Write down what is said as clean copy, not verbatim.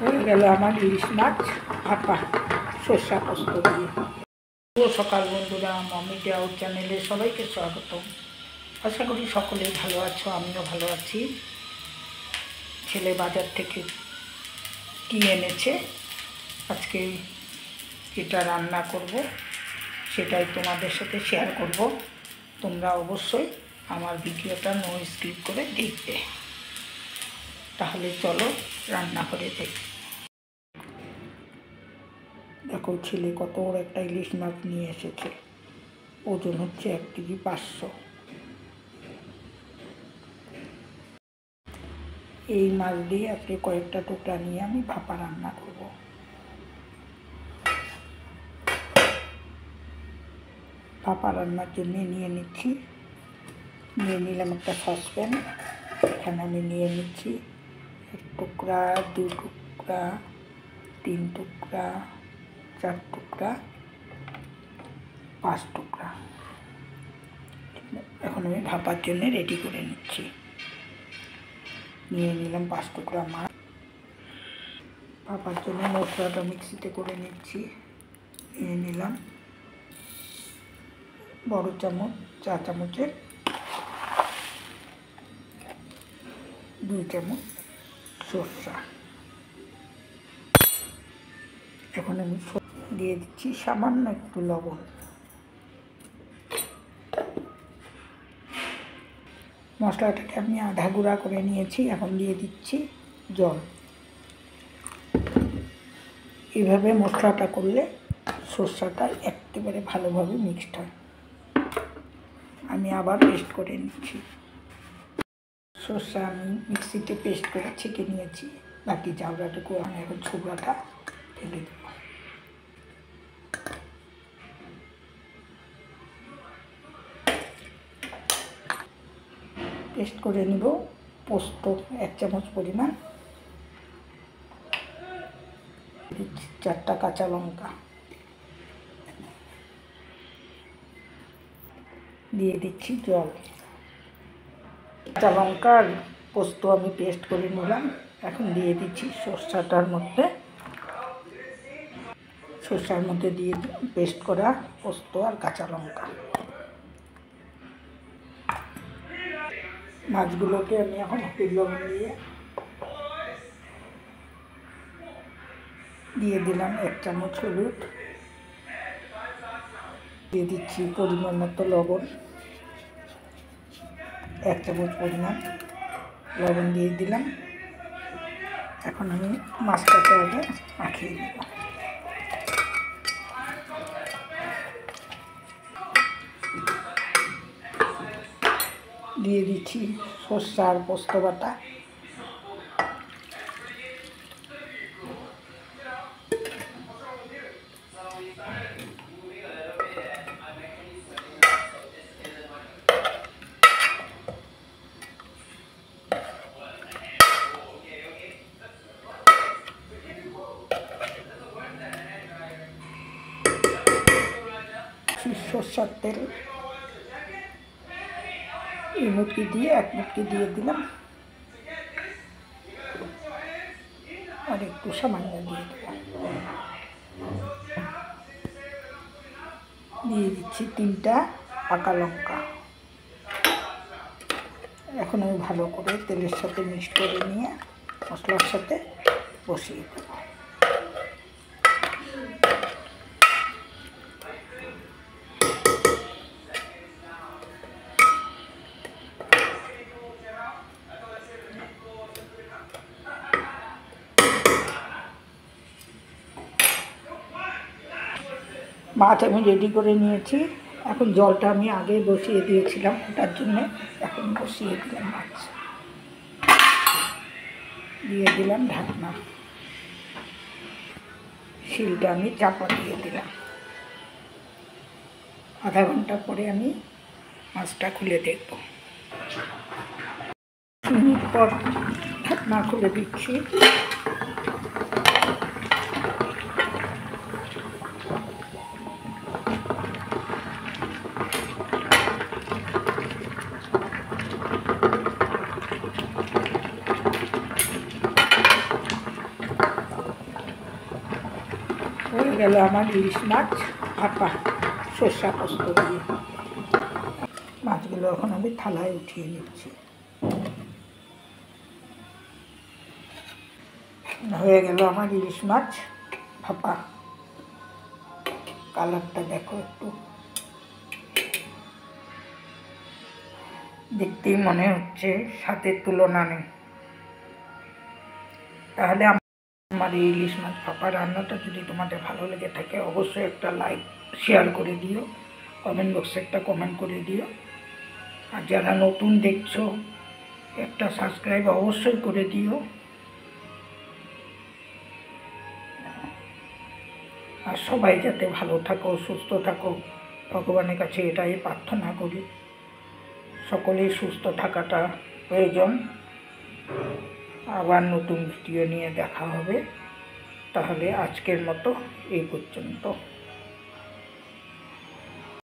হয়ে গেল আমার ইলিশ মাছ ভাপা সর্ষা পোস্ত দিয়ে। শুভ সকাল বন্ধুরা, মমি ডে আউট চ্যানেলে সবাইকে স্বাগত। আশা করি সকলেই ভালো আছো, আমিও ভালো আছি। ছেলে বাজার থেকে কি এনেছে, আজকে যেটা রান্না করব সেটাই তোমাদের সাথে শেয়ার করব। তোমরা অবশ্যই আমার ভিডিওটা নো স্কিপ করে দেখবে। তাহলে চলো রান্না করে দেখি। দেখো ছেলে কত বড় একটা ইলিশ মাছ নিয়ে এসেছে, ওজন হচ্ছে 1 কেজি 500। এই মাছ দিয়ে আজকে কয়েকটা টুকরা নিয়ে আমি ভাপা রান্না করব। ভাপা রান্নার জন্য নিয়ে নিলাম একটা সসপ্যান। এখানে আমি নিয়ে নিচ্ছি 1 টুকরা, 2 টুকরা, 3 টুকরা, 4 টুকরা, 5 টুকরা। এখন আমি ভাপার জন্য রেডি করে নিচ্ছি। নিয়ে নিলাম 5 টুকরা মাছ। ভাপার জন্য মশলাটা মিক্সিতে করে নিচ্ছি। নিয়ে নিলাম বড় চামচ, চা চামচের 2 চামচ সরষা। এখন আমি দিয়ে দিচ্ছি সামান্য একটু লবণ। মশলাটাকে আমি আধা গুঁড়া করে নিয়েছি। এখন দিয়ে দিচ্ছি জল। এইভাবে মশলাটা করলে সরষাটা একেবারে ভালোভাবে মিক্সড হয়। আমি আবার পেস্ট করে নিচ্ছি। সরষা আমি মিক্সিতে পেস্ট করে ছেঁকে নিয়েছি। বাকি চাউড়াটুকু আমি এখন ছোবড়াটা ফেলে দেব। পেস্ট করে নিব পোস্ত 1 চামচ পরিমাণ। দিচ্ছি 4টা কাঁচা লঙ্কা। দিয়ে দিচ্ছি জল। কাঁচা লঙ্কা আর পোস্ত আমি পেস্ট করে নিলাম। এখন দিয়ে দিচ্ছি সরষার মধ্যে দিয়ে পেস্ট করা পোস্ত আর কাঁচা লঙ্কা। মাছগুলোকে আমি এখন হলুদ লবণ দিয়ে দিলাম 1 চামচ হলুদ। দিয়ে দিচ্ছি পরিমাণ মতো লবণ, 1 চামচ পরিমাণ লবণ দিয়ে দিলাম। এখন আমি মাছটাকে আগে মাখিয়ে দেব। দিয়ে দিচ্ছি সরষা আর পোস্ত বাটা। সরষার তেল এই মুটকি দিয়ে 1 মুটকি দিয়ে দিলাম, আর একটু সামান্য দিয়ে দেব। দিয়ে দিচ্ছি 3টা পাকা লঙ্কা। এখন আমি ভালো করে তেলের সাথে মিক্স করে নিয়ে মশলার সাথে বসিয়ে দেব। মাছ আমি রেডি করে নিয়েছি। এখন জলটা আমি আগে বসিয়ে দিয়েছিলাম, ওটার জন্য এখন বসিয়ে দিলাম মাছ। দিয়ে দিলাম ঢাকনা। শিলটা আমি চাপা দিয়ে দিলাম। আধা ঘন্টা পরে আমি মাছটা খুলে দেখব। মিনিট পর ঢাকনা খুলে দিচ্ছি। গেল আমার ইলিশ মাছ ভাপা সর্ষা পোস্ত দিয়ে। মাছগুলো এখন আমি থালায় উঠিয়ে নিচ্ছি। হয়ে গেল আমার ইলিশ মাছ ভাপা। কালারটা দেখো, একটু দেখতেই মনে হচ্ছে স্বাদের তুলনা নেই। তাহলে আমার এই ইলিশ মাছ ভাপা রান্নাটা যদি তোমাদের ভালো লেগে থাকে অবশ্যই একটা লাইক শেয়ার করে দিও, কমেন্ট বক্সে একটা কমেন্ট করে দিও। আর যারা নতুন দেখছো একটা সাবস্ক্রাইব অবশ্যই করে দিও। আর সবাই যাতে ভালো থাকো, সুস্থ থাকো, ভগবানের কাছে এটাই প্রার্থনা করি। সকলেই সুস্থ থাকাটা প্রয়োজন। আবার নতুন ভিডিও নিয়ে দেখা হবে। তাহলে আজকের মতো এই পর্যন্ত।